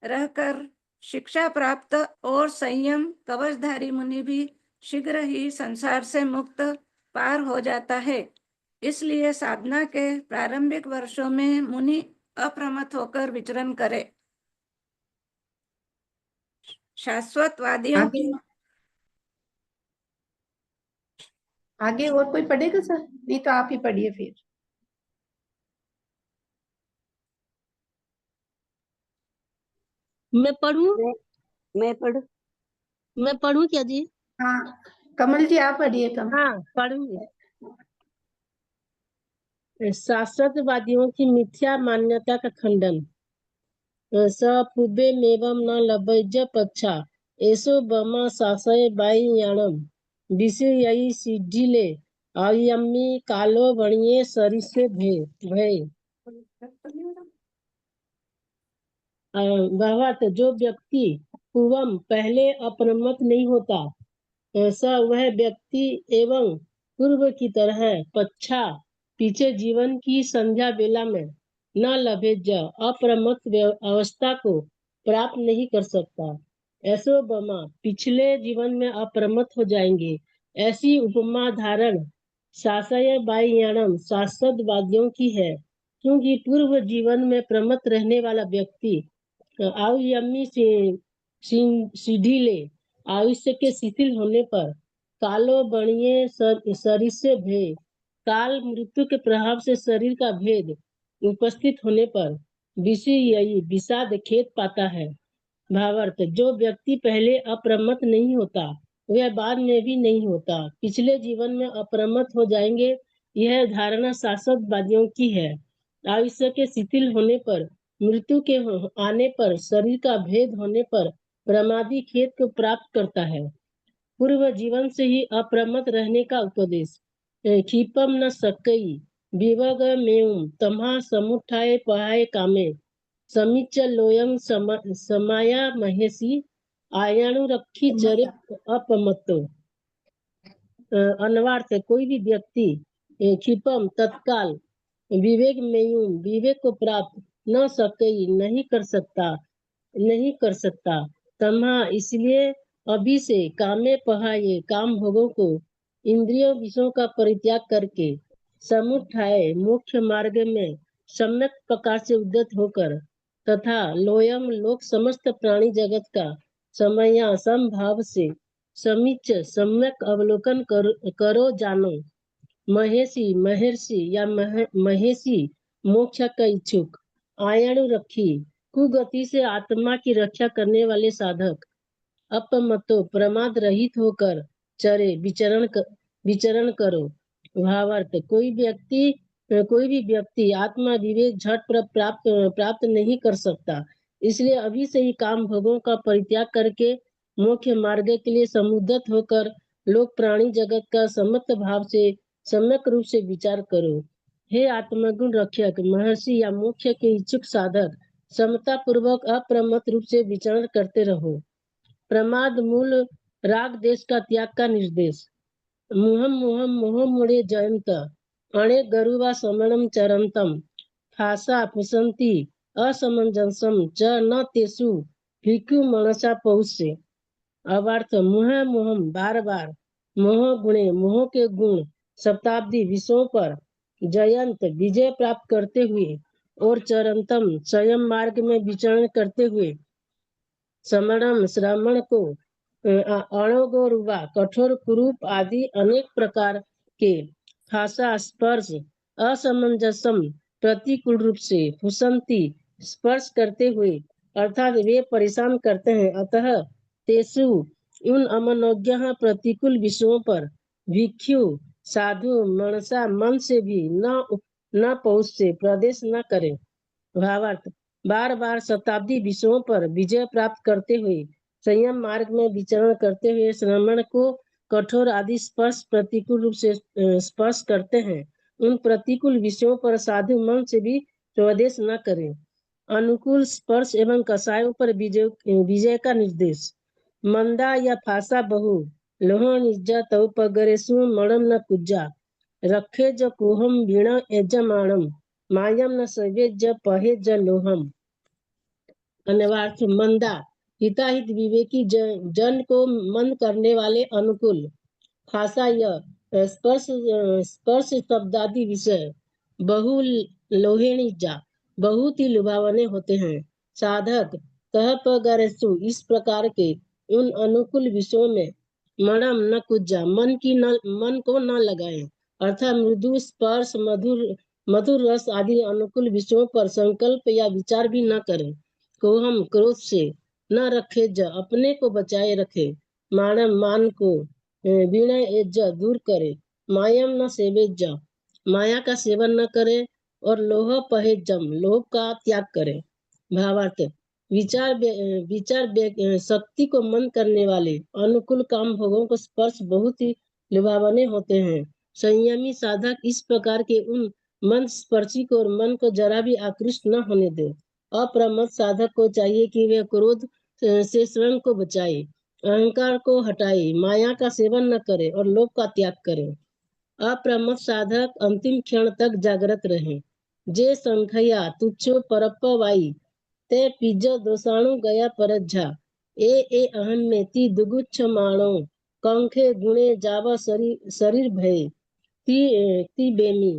रहकर शिक्षा प्राप्त और संयम कवचधारी मुनि भी शीघ्र ही संसार से मुक्त पार हो जाता है। इसलिए साधना के प्रारंभिक वर्षों में मुनि अप्रमत्त होकर विचरण करे। शाश्वतवादियों आगे आगे और कोई पढ़ेगा सर? नहीं तो आप ही पढ़िए फिर। मैं पढ़ूं? मैं पढ़ू? मैं पढ़ूं क्या जी? हाँ कमल जी आप पढ़िए। कमल हाँ पढ़ूंगी। शास्त्रवादियों की मिथ्या मान्यता का खंडन। सफुबेमेवं न लभ्यज पच्छा एसो बमा शासय बाईयाणम विषयई सिद्धिले अयम्मी कालो बणिये सरिसे भय। भावार्थ जो व्यक्ति पूर्वम पहले अप्रमत्त नहीं होता, स वह व्यक्ति एवं पूर्व की तरह पच्छा पीछे जीवन की संध्या बेला में न लभेज अप्रमत्त अवस्था को प्राप्त नहीं कर सकता। ऐसो बमा पिछले जीवन में अप्रमत्त हो जाएंगे। ऐसी उपमा धारण शासय बायाणम शाश्वत वाद्यों की है, क्योंकि पूर्व जीवन में प्रमत्त रहने वाला व्यक्ति आयुयमी सीढ़ीले आयुष्य के शिथिल होने पर कालो बणिये शरीर से भेद काल मृत्यु के प्रभाव से शरीर का भेद उपस्थित होने पर यही विषाद खेत पाता है। भावार्थ जो व्यक्ति पहले अप्रमत्त नहीं होता वह बाद में भी नहीं होता, पिछले जीवन में अप्रमत्त हो जाएंगे। यह धारणा शास्त्रवादियों की है। आयुष्य के शिथिल होने पर मृत्यु के आने पर शरीर का भेद होने पर प्रमादी खेत को प्राप्त करता है। पूर्व जीवन से ही अप्रमत्त रहने का उपदेश। क्षिपम न सकई विवग मेउम तम्हा समुठाए पहाए कामे समीच लोयम समाया महेशी आयाणु रखी चरे अपमत्तो। अन्वार्थ कोई भी व्यक्ति क्षिपम तत्काल विवेक में विवेक को प्राप्त न सके नहीं कर सकता तम्हा इसलिए अभी से कामे पहाये काम भोगों को इंद्रियों विषयों का परित्याग करके समुठाए मुख्य मार्ग में सम्यक प्रकार से उद्यत होकर तथा लोयम लोक समस्त प्राणी जगत का समया समभाव से समीच सम्यक अवलोकन करो जानो। महर्षि या महेशी मोक्ष का इच्छुक आयणु रखी कुगति से आत्मा की रक्षा करने वाले साधक अपमतो प्रमाद रहित होकर चरे विचरण करो। भावार्थ कोई भी व्यक्ति आत्मा विवेक झट पर प्राप्त नहीं कर सकता, इसलिए अभी से ही काम भोगों का परित्याग करके मुख्य मार्ग के लिए समुद्यत होकर लोक प्राणी जगत का समस्त भाव से सम्यक रूप से विचार करो। हे आत्मगुण रक्षक महर्षि या मोक्ष के इच्छुक साधक समता पूर्वक अप्रमत्त रूप से विचरण करते रहो। प्रमाद मूल राग देश का त्याग का निर्देश। मुहम मोह मुड़े जयंत अणे गरुवा समणम चरंतम फासा पुसंती असमंजसम च न तेसु भिक्खु मनसा पौष्य। अवार्थ मोहम बार बार मोह गुणे मोह के गुण शताब्दी विषयों पर जयंत विजय प्राप्त करते हुए और चरंतम स्वयं मार्ग में विचरण करते हुए समणम श्रमण को अणोगोरुवा कठोर कुरूप आदि अनेक प्रकार के भाषा स्पर्श असमंजसम प्रतिकूल रूप से फुसंती स्पर्श करते हुए अर्थात वे परेशान करते हैं। अतः तेसु उन अमनोज्ञ प्रतिकूल विषयों पर भिक्षु साधु मनसा मन से भी न पहुँच से प्रदेश न करे। भावार्थ बार बार शताब्दी विषयों पर विजय प्राप्त करते हुए संयम मार्ग में विचरण करते हुए श्रमण को कठोर आदि स्पर्श प्रतिकूल रूप से स्पर्श करते हैं। उन प्रतिकूल विषयों पर साधु मन से भी स्वदेश न करें। अनुकूल स्पर्श एवं कषायों पर विजय का निर्देश। मंदा या फासा बहु लोहन इज्जत उपगरेशु मणम न कुज्जा रखे ज कुहम वीण यजमानम मायम न सवेज पहे ज लोहम। अन्यवार्थ मंदा हिताहित विवेकी जन को मंद करने वाले अनुकूल। फासा यह स्पर्श शब्दादि विषय। बहु लोहेणिजा बहुत ही लुभावने होते हैं। साधक तहपगरेसु इस प्रकार के उन अनुकूल विषयों में मणम न कुज्जा मन को न लगाए, अर्थात मृदु स्पर्श मधुर रस आदि अनुकूल विषयों पर संकल्प या विचार भी न करें। कोहम क्रोध से न रखे अपने को बचाए रखे। मानम मान को विनय दूर करे। मायम न सेवेज माया का सेवन न करे और लोह पहेजम लोभ का त्याग करे। भावार्थ विचार शक्ति को मंद करने वाले अनुकूल काम भोगों को स्पर्श बहुत ही लुभावने होते हैं। संयमी साधक इस प्रकार के उन मंद स्पर्शी को और मन को जरा भी आकृष्ट न होने दे। अप्रमत्त साधक को चाहिए कि वे क्रोध से स्वयं को बचाए, अहंकार को हटाए, माया का सेवन न करे और लोभ का त्याग करे। अप्रमत्त साधक अंतिम क्षण तक जागृत रहे। जे संख्या तुच्छो परप्पवाई ते पिज दोषाणु गया परज्झा ए अहन में ती दुगुच्छ माणो कंखे गुणे जावा शरीर भय ती बेमी।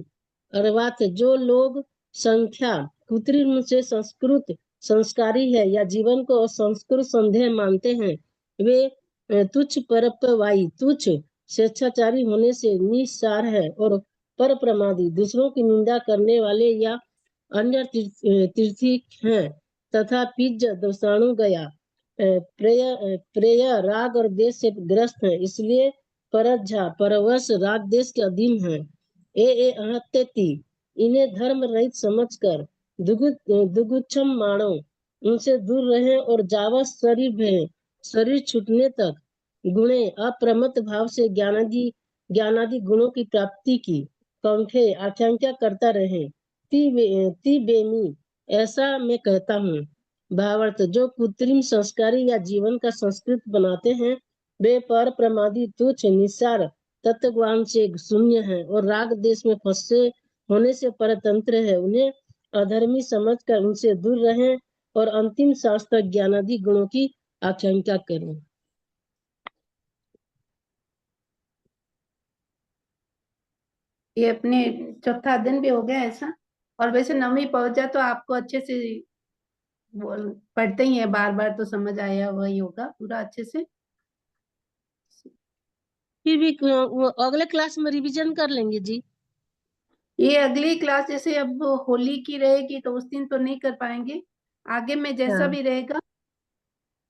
अर्थात जो लोग संख्या कृत्रिम से संस्कृत संस्कारी है या जीवन को संस्कृत संदेह मानते हैं, वे तुच्छ परपवाई तुच्छ स्वेच्छाचारी होने से निस्सार है और पर प्रमादी दूसरों की निंदा करने वाले या अन्य तीर्थी हैं तथा पिज दोषाणु गया प्रेय राग और देश से ग्रस्त है, इसलिए परज्झा परवश राग देश के अधीन है। ए अहत्यति इन्हें धर्म रहित समझकर दुगुच्छम मानो उनसे दूर रहे और जावा शरीर भय शरीर छूटने तक गुणे अप्रमत्त भाव से ज्ञानादि गुणों की प्राप्ति की कंठे आकांक्षा करता रहे। ती बेमी ऐसा मैं कहता हूँ। भावार्थ जो कृत्रिम संस्कारी या जीवन का संस्कृत बनाते हैं, वे पर प्रमादी तुच्छ निस्सार तत्वज्ञान से शून्य है और राग देश में फंसे होने से परतंत्र है। उन्हें अधर्मी समझकर उनसे दूर रहें और अंतिम शास्त्र ज्ञानादि गुणों की आकांक्षा करें। ये अपने चौथा दिन भी हो गया ऐसा। और वैसे 9वीं पहुंचा तो आपको अच्छे से बोल पढ़ते ही है, बार बार तो समझ आया वही होगा पूरा अच्छे से। फिर भी वो अगले क्लास में रिवीजन कर लेंगे जी। ये अगली क्लास जैसे अब होली की रहेगी तो उस दिन तो नहीं कर पाएंगे, आगे में जैसा हाँ। भी रहेगा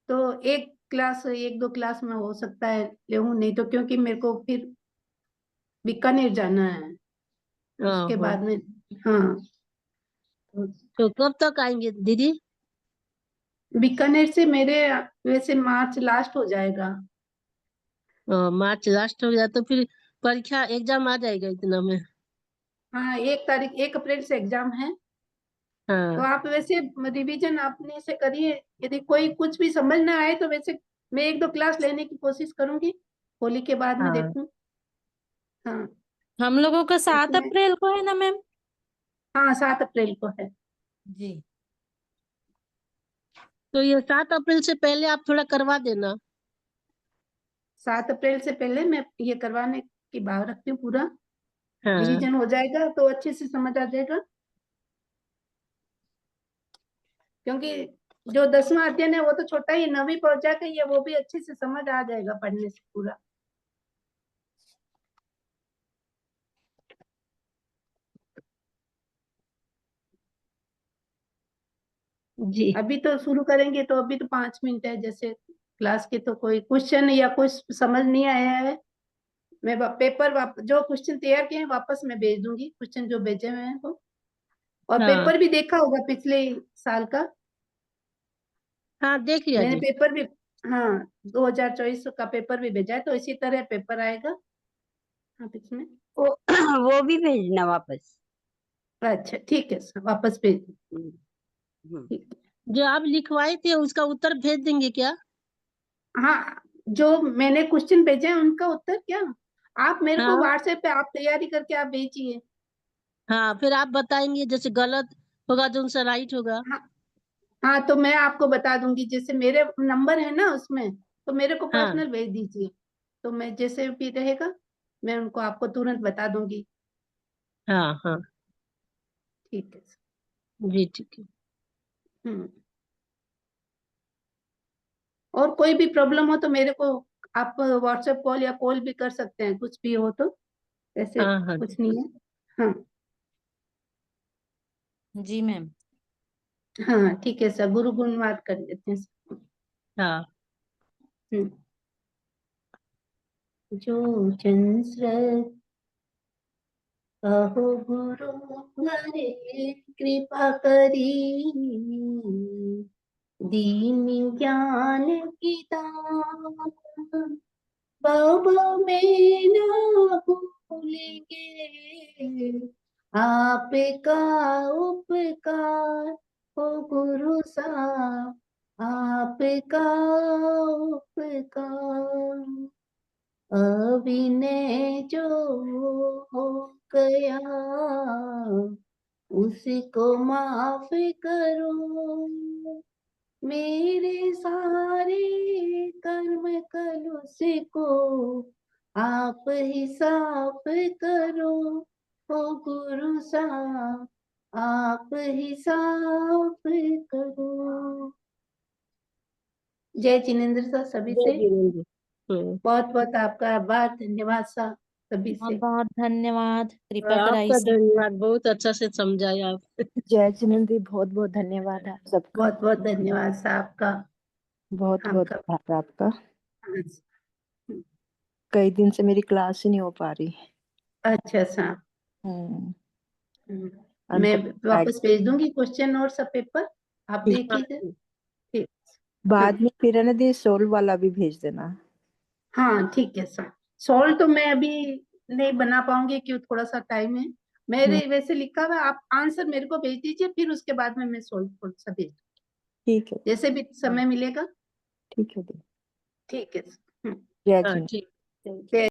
तो एक क्लास 1-2 क्लास में हो सकता है लेऊं, नहीं तो क्योंकि मेरे को फिर बीकानेर जाना है उसके ओहो। बाद में। हाँ, तो कब तक आएंगे दीदी? बीकानेर से मेरे वैसे मार्च लास्ट हो जाएगा। मार्च लास्ट हो गया तो फिर परीक्षा एग्जाम आ जाएगा इतना में। हाँ, 1 अप्रैल से एग्जाम है। तो हाँ आप वैसे रिवीजन अपने से करिए, यदि कोई कुछ भी समझ ना आए तो वैसे मैं 1-2 क्लास लेने की कोशिश करूंगी, होली के बाद में हाँ देखूं। हाँ, हम लोगों का 7 इसमें अप्रैल को है ना मैम? हाँ 7 अप्रैल को है। जी। तो ये 7 अप्रैल से पहले आप थोड़ा करवा देना। 7 अप्रैल से पहले मैं ये करवाने की भाव रखती हूँ पूरा। हाँ रिवीजन हो जाएगा तो अच्छे से समझ आ जाएगा, क्योंकि जो 10वां अध्ययन है वो तो छोटा ही, 9वीं पहुंचा के ये वो भी अच्छे से समझ आ जाएगा पढ़ने से पूरा। जी। अभी तो शुरू करेंगे तो अभी तो 5 मिनट है जैसे क्लास के, तो कोई क्वेश्चन या कुछ समझ नहीं आया है मैं पेपर जो क्वेश्चन तैयार किए हैं वापस मैं भेज दूंगी, क्वेश्चन जो भेजे हुए हैं वो। और हाँ पेपर भी देखा होगा पिछले साल का, हाँ देख लिया मैंने जी। पेपर भी, हाँ 2024 का पेपर भी भेजा है तो इसी तरह पेपर आएगा। हाँ इसमें वो वो भी भेजना वापस। अच्छा ठीक है सर, वापस भेज दूँ। हम्म, हम्म। ठीक है। जो आप लिखवाए थे उसका उत्तर भेज देंगे क्या? हाँ, जो मैंने क्वेश्चन भेजे हैं उनका उत्तर क्या, आप मेरे को हाँ व्हाट्सएप पे आप तैयारी करके आप भेजिए। हाँ फिर आप बताएंगे जैसे गलत होगा जो उनसे राइट होगा। हाँ हाँ, तो मैं आपको बता दूंगी, जैसे मेरे नंबर है ना उसमें, तो मेरे को हाँ पर्सनल भेज दीजिए, तो मैं जैसे भी रहेगा मैं उनको आपको तुरंत बता दूंगी। हाँ हाँ ठीक है सर। जी ठीक है। हम्म, और कोई भी प्रॉब्लम हो तो मेरे को आप व्हाट्सएप कॉल या कॉल भी कर सकते हैं, कुछ भी हो तो, ऐसे हाँ हाँ कुछ नहीं है। हाँ जी मैम। हाँ ठीक है सर, गुरु गुणवाद कर लेते हैं सर। हाँ हम्म, जो जन स्रष्टा कहो गुरु हरे कृपा करी, दीन ज्ञान की दान बाबा में ना भूलेंगे, आपका उपकार ओ गुरु साहब आपका उपकार, अभिनय जो हो गया उसको माफ करो, मेरे सारे कर्म कलुष को आप ही साफ करो, ओ गुरु साहब आप ही साफ करो। जय जिनेन्द्र सर सभी जय से। जिनेन्द्र। बहुत बहुत आपका आभार, धन्यवाद सर सभी बहुत से। बहुत धन्यवाद, कृपा कराई आपका सर। धन्यवाद, बहुत अच्छा से समझाया आप। जय जिनेन्द्र, बहुत बहुत धन्यवाद आप सबका। बहुत बहुत धन्यवाद सर आपका। बहुत बहुत आपका आभार आपका। हाँ जी। कई दिन से मेरी क्लास ही नहीं हो पा रही। अच्छा सर, मैं अंत वापस भेज दूंगी क्वेश्चन और सब पेपर, आप ठीक। देख लीजिए। ठीक। बाद में फिर है ना दी सोल्व वाला भी भेज देना। हाँ ठीक है सर। सॉल्व तो मैं अभी नहीं बना पाऊंगी क्यों, थोड़ा सा टाइम है। मेरे वैसे लिखा हुआ, आप आंसर मेरे को भेज दीजिए, फिर उसके बाद में मैं सॉल्व थोड़ा सा भेज दूंगी, ठीक है, जैसे भी समय मिलेगा। ठीक है दी। ठीक है सर। जय हाँ जिनेन्द्र। ठीक। जय